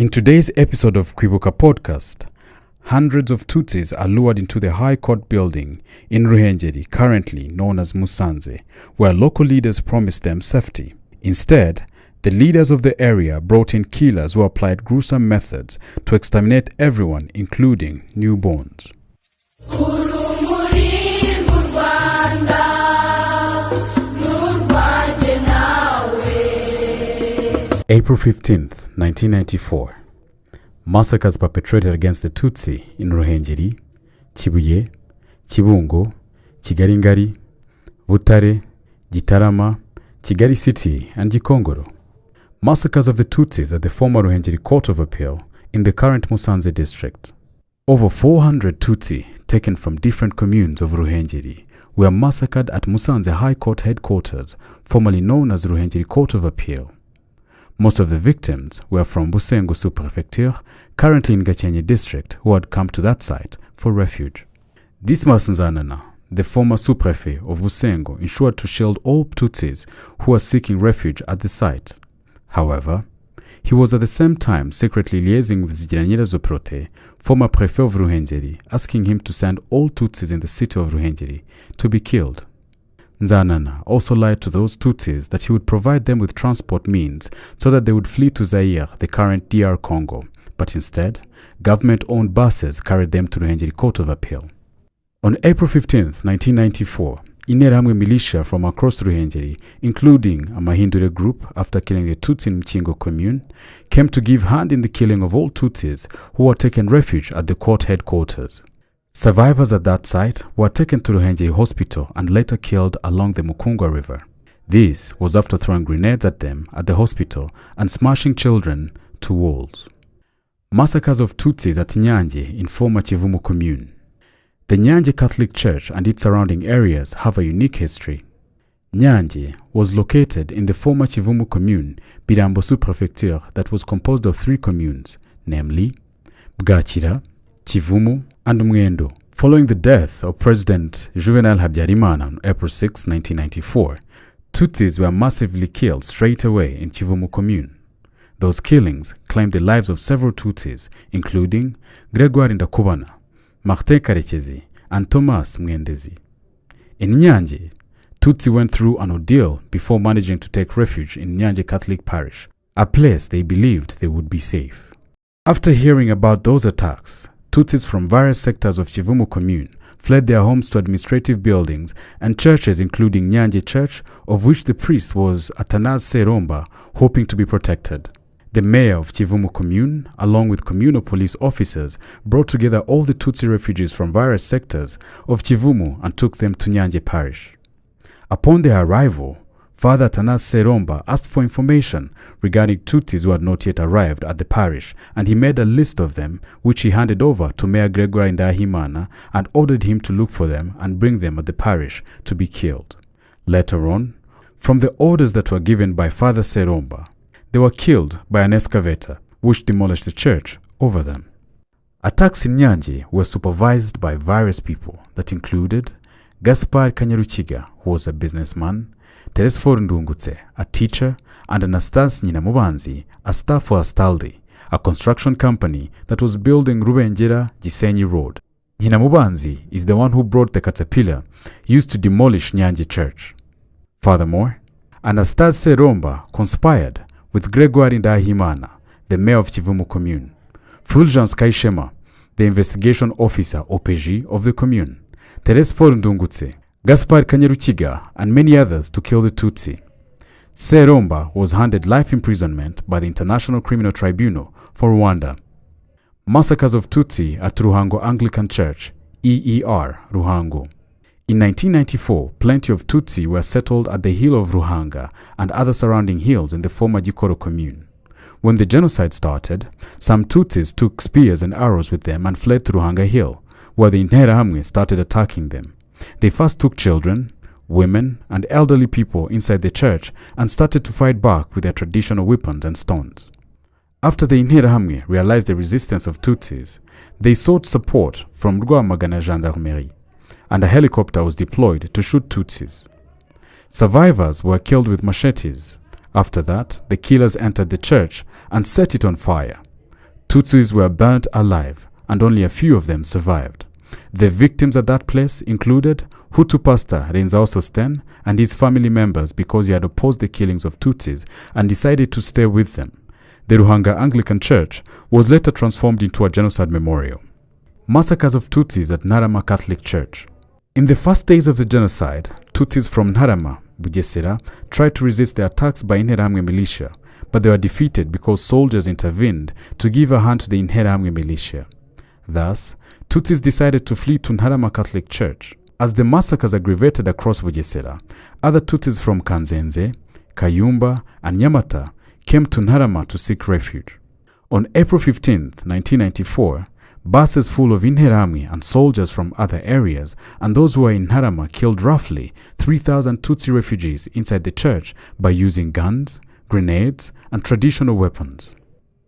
In today's episode of Kwibuka podcast, hundreds of Tutsis are lured into the High Court building in Ruhengeri, currently known as Musanze, where local leaders promised them safety. Instead, the leaders of the area brought in killers who applied gruesome methods to exterminate everyone, including newborns. April 15th, 1994. Massacres perpetrated against the Tutsi in Ruhengeri, Kibuye, Kibungo, Kigali-Ngari, Butare, Gitarama, Kigali City, and Gikongoro. Massacres of the Tutsis at the former Ruhengeri Court of Appeal in the current Musanze district. Over 400 Tutsi taken from different communes of Ruhengeri were massacred at Musanze High Court headquarters, formerly known as Ruhengeri Court of Appeal. Most of the victims were from Busengo Subprefecture, currently in Gakenke district, who had come to that site for refuge. This Masanzanana, the former sous-prefet of Busengo, ensured to shield all Tutsis who were seeking refuge at the site. However, he was at the same time secretly liaising with Zigiranyira Zoprote, former prefect of Ruhengeri, asking him to send all Tutsis in the city of Ruhengeri to be killed. Nzanana also lied to those Tutsis that he would provide them with transport means so that they would flee to Zaire, the current DR Congo, but instead, government-owned buses carried them to Ruhengeri Court of Appeal. On April 15, 1994, Interahamwe militia from across Ruhengeri, including a Mahindure group after killing the Tutsi in Mchingo commune, came to give hand in the killing of all Tutsis who had taken refuge at the court headquarters. Survivors at that site were taken to Ruhengeri Hospital and later killed along the Mukungwa River. This was after throwing grenades at them at the hospital and smashing children to walls. Massacres of Tutsis at Nyanje in former Kivumu commune. The Nyanje Catholic Church and its surrounding areas have a unique history. Nyanje was located in the former Kivumu commune, Birambo Subprefecture, that was composed of 3 communes, namely Bwakira, Kivumu, and Mwendo. Following the death of President Juvenal Habyarimana on April 6, 1994, Tutsis were massively killed straight away in Kivumu commune. Those killings claimed the lives of several Tutsis, including Gregoire Ndakubana, Martin Karekezi, and Thomas Mwendezi. In Nyanje, Tutsi went through an ordeal before managing to take refuge in Nyanje Catholic Parish, a place they believed they would be safe. After hearing about those attacks, Tutsis from various sectors of Kivumu commune fled their homes to administrative buildings and churches, including Nyanje Church, of which the priest was Athanase Seromba, hoping to be protected. The mayor of Kivumu commune, along with communal police officers, brought together all the Tutsi refugees from various sectors of Kivumu and took them to Nyanje parish. Upon their arrival, Father Athanase Seromba asked for information regarding Tutsis who had not yet arrived at the parish, and he made a list of them, which he handed over to Mayor Gregoire Ndahimana and ordered him to look for them and bring them at the parish to be killed. Later on, from the orders that were given by Father Seromba, they were killed by an excavator, which demolished the church over them. Attacks in Nyanje were supervised by various people that included Gaspar Kanyaruchiga, who was a businessman, Teresfor Ndungutse, a teacher, and Anastas Nyinamubanzi, a staff for Astaldi, a construction company that was building Rubengera Gisenyi Road. Nyinamubanzi is the one who brought the caterpillar used to demolish Nyanje Church. Furthermore, Anastase Seromba conspired with Gregoire Ndahimana, the mayor of Kivumu commune, Fulgence Kaishema, the investigation officer OPG of the commune, Teresfor Ndungutse, Gaspar Kanyaruchiga, and many others to kill the Tutsi. Seromba was handed life imprisonment by the International Criminal Tribunal for Rwanda. Massacres of Tutsi at Ruhango Anglican Church, EER, Ruhango. In 1994, plenty of Tutsi were settled at the hill of Ruhanga and other surrounding hills in the former Gikoro commune. When the genocide started, some Tutsis took spears and arrows with them and fled to Ruhanga Hill, where the Interahamwe started attacking them. They first took children, women, and elderly people inside the church and started to fight back with their traditional weapons and stones. After the Interahamwe realized the resistance of Tutsis, they sought support from Rwamagana Gendarmerie, and a helicopter was deployed to shoot Tutsis. Survivors were killed with machetes. After that, the killers entered the church and set it on fire. Tutsis were burnt alive, and only a few of them survived. The victims at that place included Hutu pastor Renzao Sosten and his family members because he had opposed the killings of Tutsis and decided to stay with them. The Ruhango Anglican Church was later transformed into a genocide memorial. Massacres of Tutsis at Ntarama Catholic Church. In the first days of the genocide, Tutsis from Ntarama, Bugesera, tried to resist the attacks by Interahamwe militia, but they were defeated because soldiers intervened to give a hand to the Interahamwe militia. Thus, Tutsis decided to flee to Ntarama Catholic Church. As the massacres aggravated across Bugesera, other Tutsis from Kanzenze, Kayumba, and Nyamata came to Ntarama to seek refuge. On April 15, 1994, buses full of Interahamwe and soldiers from other areas and those who were in Ntarama killed roughly 3,000 Tutsi refugees inside the church by using guns, grenades, and traditional weapons.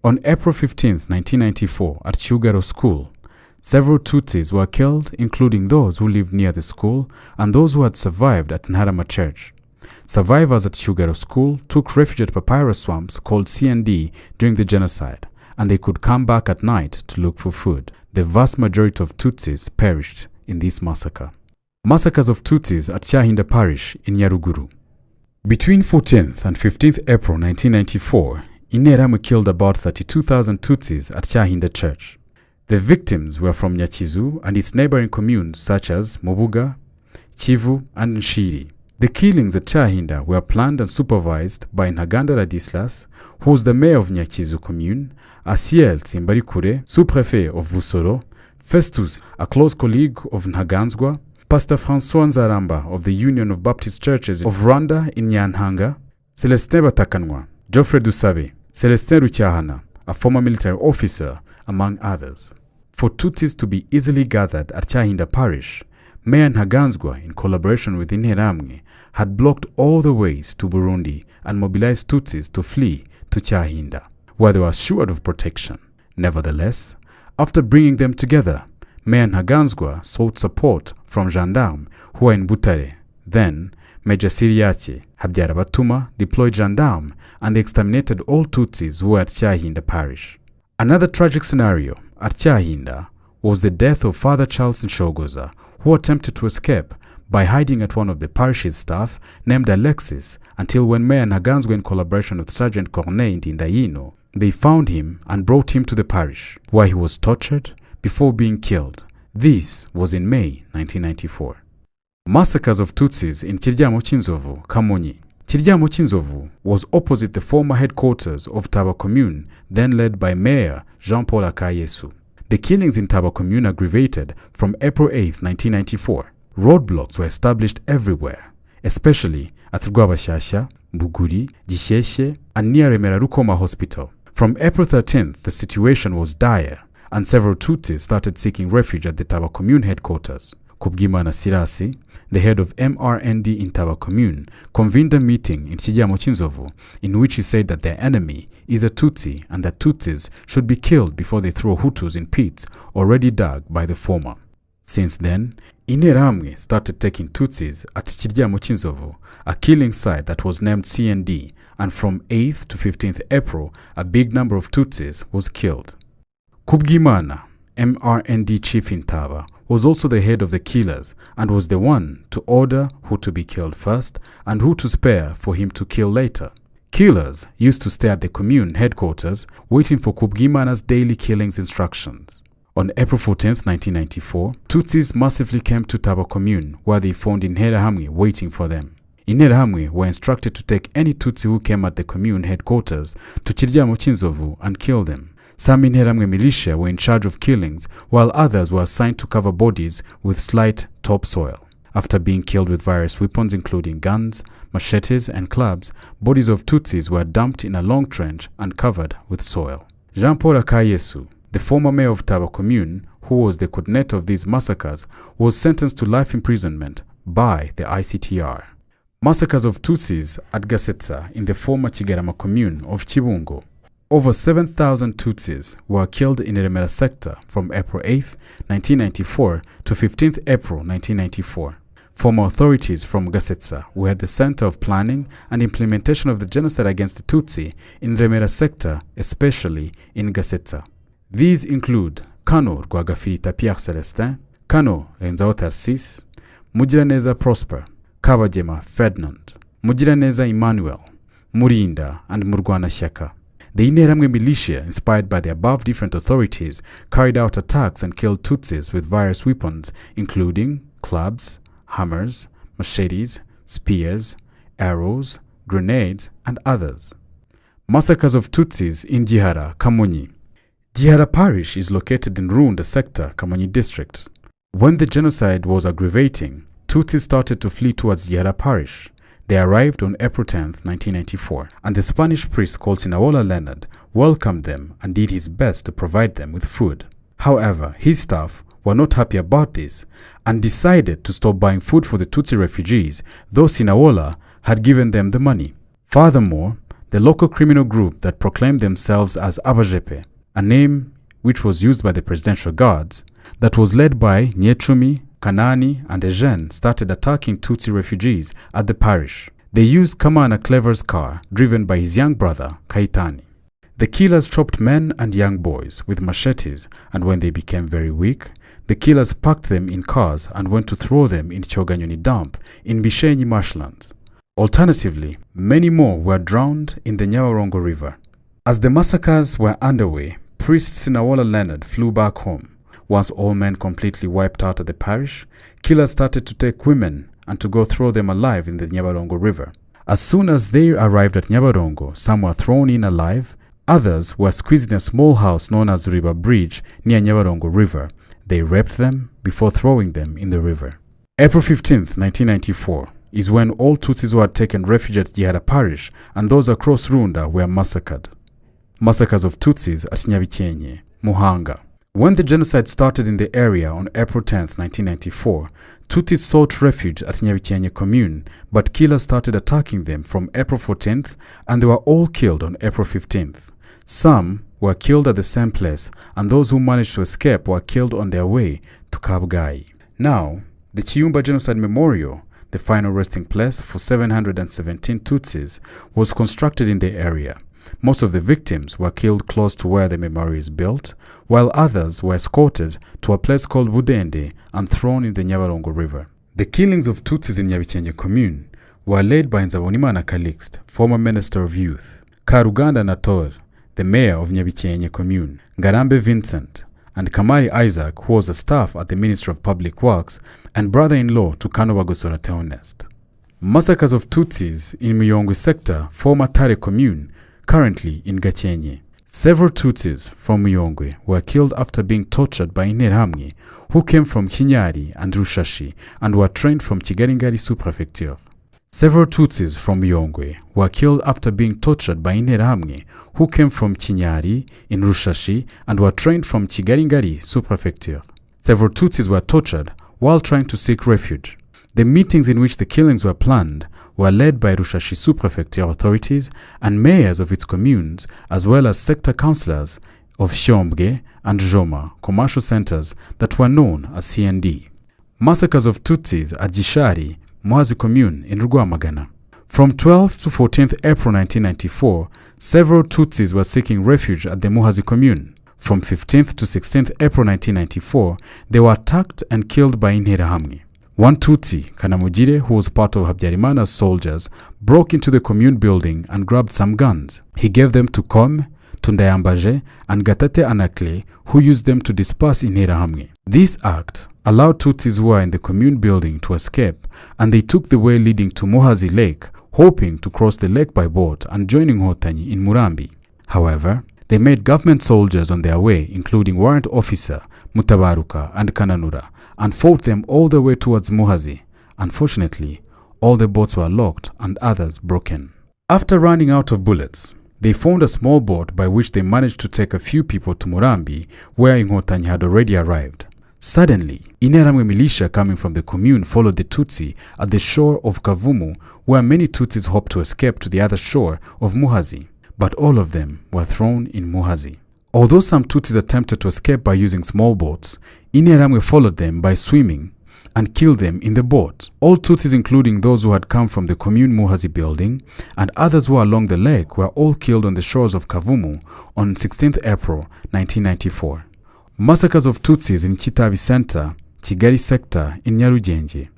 On April 15, 1994, at Chugaro School, several Tutsis were killed, including those who lived near the school and those who had survived at Ntarama Church. Survivors at Chugaro School took refuge at papyrus swamps called CND during the genocide, and they could come back at night to look for food. The vast majority of Tutsis perished in this massacre. Massacres of Tutsis at Kyahinda Parish in Nyaruguru. Between 14th and 15th April 1994, Interahamwe killed about 32,000 Tutsis at Kyahinda Church. The victims were from Nyakizu and its neighboring communes such as Mubuga, Kivu, and Nshiri. The killings at Kyahinda were planned and supervised by Ntaganda Ladislas, who was the mayor of Nyakizu commune, Asiel Tsimbarikure, sous-préfet of Busoro, Festus, a close colleague of Ntaganzwa, Pastor François Nzaramba of the Union of Baptist Churches of Rwanda in Nyanhanga, Celestin Batakanwa, Geoffrey Dusabe, Celestin Rucyahana, a former military officer, among others. For Tutsis to be easily gathered at Kyahinda Parish, Mayor Ntaganzwa, in collaboration with Interahamwe, had blocked all the ways to Burundi and mobilized Tutsis to flee to Kyahinda, where they were assured of protection. Nevertheless, after bringing them together, Mayor Ntaganzwa sought support from gendarmes who were in Butare. Then, Major Siriache Habyarabatuma deployed gendarmes and they exterminated all Tutsis who were at Kyahinda Parish. Another tragic scenario at Kyahinda was the death of Father Charles Nshogoza, who attempted to escape by hiding at one of the parish's staff named Alexis until when Mayor Ntaganzwa, in collaboration with Sergeant Corneille Ndindayino, they found him and brought him to the parish, where he was tortured before being killed. This was in May 1994. Massacres of Tutsis in Kiryamo Kinzovu, Kamonyi. Kiryamo Kinzovu was opposite the former headquarters of Taba Commune, then led by Mayor Jean-Paul Akayesu. The killings in Taba Commune aggravated from April 8, 1994. Roadblocks were established everywhere, especially at Rwabashyashya, Buguri, Gisheshe, and near Remera Rukoma Hospital. From April 13th, the situation was dire, and several Tutsis started seeking refuge at the Taba Commune headquarters. Kubwimana Sirasi, the head of MRND in Taba Commune, convened a meeting in Kiryamo Kinzovu in which he said that their enemy is a Tutsi and that Tutsis should be killed before they throw Hutus in pits already dug by the former. Since then, Interahamwe started taking Tutsis at Kiryamo Kinzovu, a killing site that was named CND, and from 8th to 15th April, a big number of Tutsis was killed. Kubwimana, MRND chief in Taba, was also the head of the killers and was the one to order who to be killed first and who to spare for him to kill later. Killers used to stay at the commune headquarters waiting for Kubwimana's daily killings instructions. On April 14, 1994, Tutsis massively came to Taba Commune where they found Interahamwe waiting for them. Interahamwe were instructed to take any Tutsi who came at the commune headquarters to Kiryamo Kinzovu and kill them. Some Interahamwe militia were in charge of killings, while others were assigned to cover bodies with slight topsoil. After being killed with various weapons including guns, machetes, and clubs, bodies of Tutsis were dumped in a long trench and covered with soil. Jean-Paul Akayesu, the former mayor of Taba Commune, who was the coordinator of these massacres, was sentenced to life imprisonment by the ICTR. Massacres of Tutsis at Gasetsa in the former Kigarama commune of Kibungo. Over 7,000 Tutsis were killed in the Remera sector from April 8, 1994 to 15th April 1994. Former authorities from Gasetsa were at the center of planning and implementation of the genocide against the Tutsi in the Remera sector, especially in Gasetsa. These include Kano Rwagafirita Pierre Celestin, Kano Renzao Tarsis, Mugiraneza Prosper, Kabagema Ferdinand, Mugiraneza Emmanuel, Murinda, and Murwanashyaka. The Interahamwe militia, inspired by the above different authorities, carried out attacks and killed Tutsis with various weapons, including clubs, hammers, machetes, spears, arrows, grenades, and others. Massacres of Tutsis in Gihara, Kamonyi. Gihara parish is located in Runda sector, Kamonyi district. When the genocide was aggravating, Tutsis started to flee towards Gihara parish. They arrived on April 10, 1994, and the Spanish priest called Sinawola Leonard welcomed them and did his best to provide them with food. However, his staff were not happy about this and decided to stop buying food for the Tutsi refugees, though Sinawola had given them the money. Furthermore, the local criminal group that proclaimed themselves as Abajepe, a name which was used by the presidential guards, that was led by Nyechumi, Kanani, and Eugene, started attacking Tutsi refugees at the parish. They used Kamana Clever's car, driven by his young brother, Kaitani. The killers chopped men and young boys with machetes, and when they became very weak, the killers packed them in cars and went to throw them in Choganyoni dump in Bishenyi marshlands. Alternatively, many more were drowned in the Nyabarongo River. As the massacres were underway, priest Sinawola Leonard flew back home. Once all men completely wiped out at the parish, killers started to take women and to go throw them alive in the Nyabarongo River. As soon as they arrived at Nyabarongo, some were thrown in alive, others were squeezed in a small house known as River Bridge near Nyabarongo River. They raped them before throwing them in the river. April 15, 1994, is when all Tutsis who had taken refuge at Gihara parish and those across Runda were massacred. Massacres of Tutsis at Nyabikenye, Muhanga. When the genocide started in the area on April 10, 1994, Tutsis sought refuge at Nyabikenye commune, but killers started attacking them from April 14th, and they were all killed on April 15th. Some were killed at the same place, and those who managed to escape were killed on their way to Kabgayi. Now, the Kiyumba Genocide Memorial, the final resting place for 717 Tutsis, was constructed in the area. Most of the victims were killed close to where the memorial is built, while others were escorted to a place called Budende and thrown in the Nyabarongo River. The killings of Tutsis in Nyabikenye commune were led by Nzabonimana Calixte, former Minister of Youth, Karuganda Nator, the mayor of Nyabikenye commune, Ngarambe Vincent, and Kamari Isaac, who was a staff at the Ministry of Public Works and brother-in-law to Kano Bagosora Theonest. Massacres of Tutsis in Muyongwe sector, former Tare commune, currently in Gakenye. Several Tutsis from Muyongwe were killed after being tortured by Interahamwe, who came from Kinyari and Rushashi and were trained from Kigalingari Subprefecture. Several Tutsis from Muyongwe were killed after being tortured by Interahamwe, who came from Kinyari in Rushashi and were trained from Kigalingari Subprefecture. Several Tutsis were tortured while trying to seek refuge. The meetings in which the killings were planned were led by Rushashi Subprefecture authorities and mayors of its communes, as well as sector councillors of Shombwe and Joma, commercial centers that were known as CND. Massacres of Tutsis at Gishari, Muhazi commune in Rwamagana. From 12th to 14th April 1994, several Tutsis were seeking refuge at the Muhazi commune. From 15th to 16th April 1994, they were attacked and killed by Interahamwe. One Tutsi, Kanamugire, who was part of Habyarimana's soldiers, broke into the commune building and grabbed some guns. He gave them to Kom, Tundayambaje, and Gatate Anakle, who used them to disperse Interahamwe. This act allowed Tutsis who were in the commune building to escape, and they took the way leading to Muhazi Lake, hoping to cross the lake by boat and joining Hotanyi in Murambi. However, they met government soldiers on their way, including Warrant Officer Mutabaruka and Kananura, and fought them all the way towards Muhazi. Unfortunately, all the boats were locked and others broken. After running out of bullets, they found a small boat by which they managed to take a few people to Murambi, where Inkotanyi had already arrived. Suddenly, Interahamwe militia coming from the commune followed the Tutsi at the shore of Kavumu, where many Tutsis hoped to escape to the other shore of Muhazi, but all of them were thrown in Muhazi. Although some Tutsis attempted to escape by using small boats, Interahamwe followed them by swimming, and killed them in the boat. All Tutsis, including those who had come from the commune Muhazi building and others who were along the lake, were all killed on the shores of Kavumu on 16th April 1994. Massacres of Tutsis in Chitavi Center, Kigali Sector in Nyarugenge.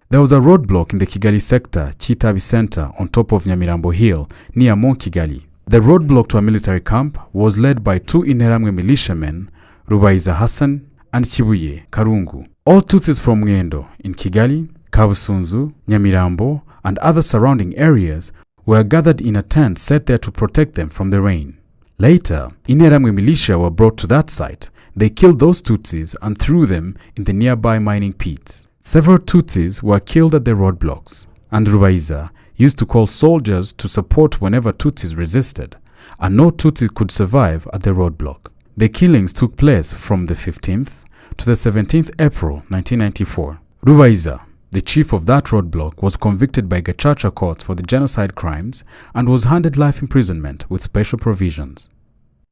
There was a roadblock in the Kigali Sector, Chitavi Center, on top of Nyamirambo Hill near Mont Kigali. The roadblock to a military camp was led by two Interahamwe militiamen, Rubaiza Hassan and Chibuye Karungu. All Tutsis from Ngendo in Kigali, Kabusunzu, Nyamirambo, and other surrounding areas were gathered in a tent set there to protect them from the rain. Later, Interahamwe militia were brought to that site. They killed those Tutsis and threw them in the nearby mining pits. Several Tutsis were killed at the roadblocks, and Rubaiza used to call soldiers to support whenever Tutsis resisted, and no Tutsi could survive at the roadblock. The killings took place from the 15th to the 17th April 1994. Rubaiza, the chief of that roadblock, was convicted by Gacaca courts for the genocide crimes and was handed life imprisonment with special provisions.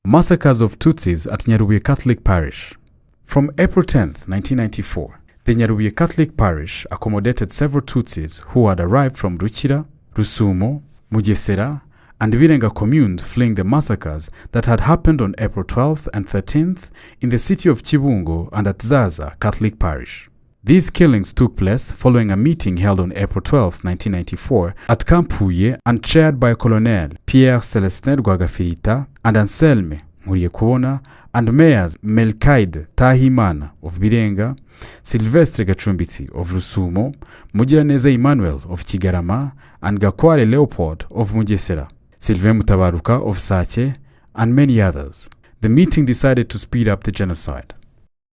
Massacres of Tutsis at Nyarubuye Catholic Parish. From April 10th, 1994, the Nyarubuye Catholic Parish accommodated several Tutsis who had arrived from Rukira, Rusumo, Mugesera, and Birenga communes fleeing the massacres that had happened on April 12th and 13th in the city of Chibungo and at Zaza Catholic Parish. These killings took place following a meeting held on April 12, 1994 at Camp Huye and chaired by Colonel Pierre Celestin Rwagafirita and Anselme Muriyekubona and mayors Melkaide Tahimana of Birenga, Silvestre Gacumbitsi of Rusumo, Mugiraneza Emmanuel of Kigarama, and Gakware Leopold of Mugesera, Sylvain Mutabaruka of Sake, and many others. The meeting decided to speed up the genocide.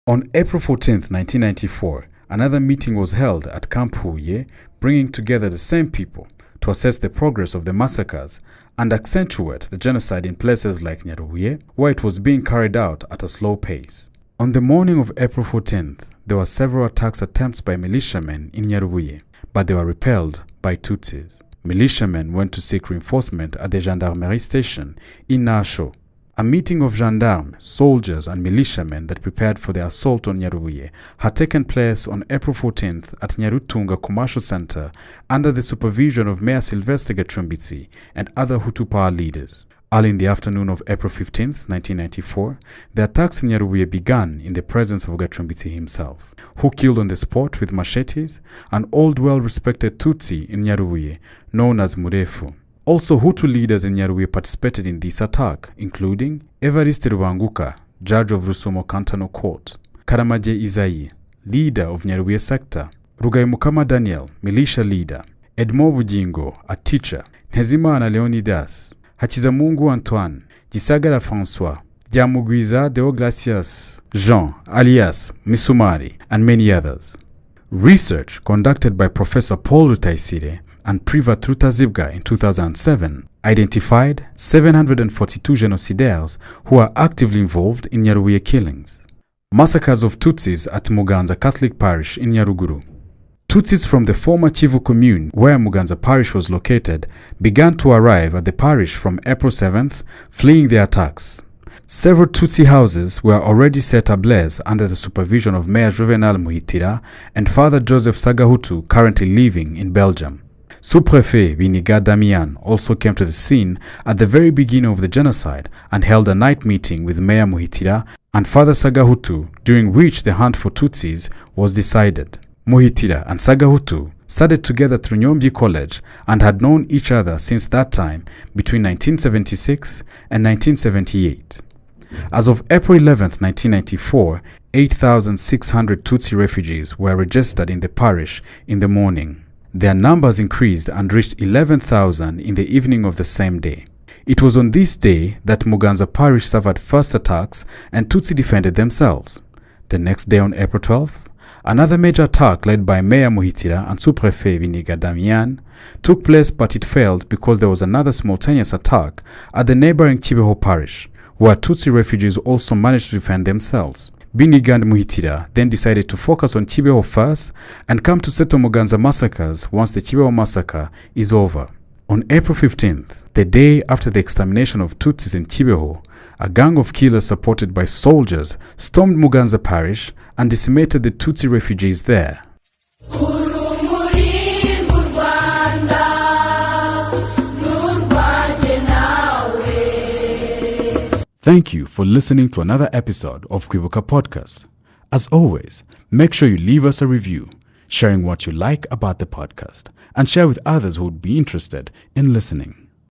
On April 14, 1994, another meeting was held at Camp Huye, bringing together the same people to assess the progress of the massacres and accentuate the genocide in places like Nyarubuye, where it was being carried out at a slow pace. On the morning of April 14th, there were several attacks attempts by militiamen in Nyarubuye, but they were repelled by Tutsis. Militiamen went to seek reinforcement at the gendarmerie station in Nasho. A meeting of gendarmes, soldiers, and militiamen that prepared for the assault on Nyarubuye had taken place on April 14th at Nyarutunga Commercial Center under the supervision of Mayor Sylvestre Gacumbitsi and other Hutu power leaders. Early in the afternoon of April 15th, 1994, the attacks in Nyarubuye began in the presence of Gacumbitsi himself, who killed on the spot with machetes an old well-respected Tutsi in Nyarubuye known as Murefu. Also, Hutu leaders in Nyarubuye participated in this attack, including Evariste Rubanguka, judge of Rusumo Kantano Court, Karamaje Izai, leader of Nyarubuye sector, Rugayimukama Daniel, militia leader, Edmo Bujingo, a teacher, Ntezimana Leonidas, Hachizamungu Antoine, Gisagara François, Diamugwiza Deogracias, Jean, alias Misumari, and many others. Research conducted by Professor Paul Rutaisire and Privat Rutazibga in 2007 identified 742 genocidaires who are actively involved in Nyarubuye killings. Massacres of Tutsis at Muganza Catholic Parish in Nyaruguru. Tutsis from the former Kivu commune where Muganza Parish was located began to arrive at the parish from April 7th, fleeing the attacks. Several Tutsi houses were already set ablaze under the supervision of Mayor Juvenal Muhitira and Father Joseph Sagahutu, currently living in Belgium. Sous-Prefet Biniga Damian also came to the scene at the very beginning of the genocide and held a night meeting with Mayor Muhitira and Father Sagahutu, during which the hunt for Tutsis was decided. Muhitira and Sagahutu studied together through Nyombi College and had known each other since that time between 1976 and 1978. As of April 11, 1994, 8,600 Tutsi refugees were registered in the parish in the morning. Their numbers increased and reached 11,000 in the evening of the same day. It was on this day that Muganza Parish suffered first attacks and Tutsi defended themselves. The next day, on April 12th, another major attack led by Mayor Muhitira and Sous-Prefet Biniga Damian took place, but it failed because there was another simultaneous attack at the neighboring Kibeho Parish, where Tutsi refugees also managed to defend themselves. Biniga and Muhitira then decided to focus on Kibeho first and come to settle Muganza massacres once the Kibeho massacre is over. On April 15th, the day after the extermination of Tutsis in Kibeho, a gang of killers supported by soldiers stormed Muganza Parish and decimated the Tutsi refugees there. Thank you for listening to another episode of Kwibuka Podcast. As always, make sure you leave us a review, sharing what you like about the podcast, and share with others who would be interested in listening.